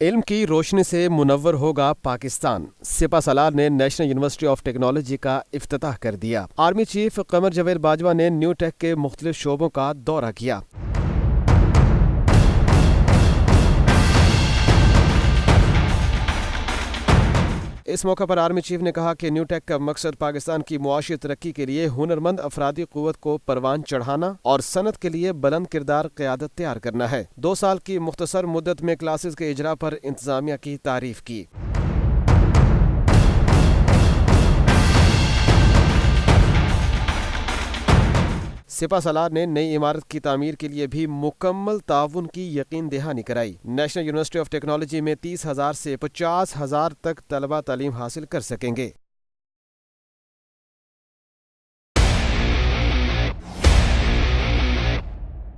علم کی روشنی سے منور ہوگا پاکستان، سپہ سالار نے نیشنل یونیورسٹی آف ٹیکنالوجی کا افتتاح کر دیا۔ آرمی چیف قمر جاوید باجوہ نے نیو ٹیک کے مختلف شعبوں کا دورہ کیا۔ اس موقع پر آرمی چیف نے کہا کہ نیو ٹیک کا مقصد پاکستان کی معاشی ترقی کے لیے ہنرمند افرادی قوت کو پروان چڑھانا اور صنعت کے لیے بلند کردار قیادت تیار کرنا ہے۔ 2 سال کی مختصر مدت میں کلاسز کے اجراء پر انتظامیہ کی تعریف کی۔ سپہ سالار نے نئی عمارت کی تعمیر کے لیے بھی مکمل تعاون کی یقین دہانی کرائی۔ نیشنل یونیورسٹی آف ٹیکنالوجی میں 30,000 سے 50,000 تک طلبہ تعلیم حاصل کر سکیں گے۔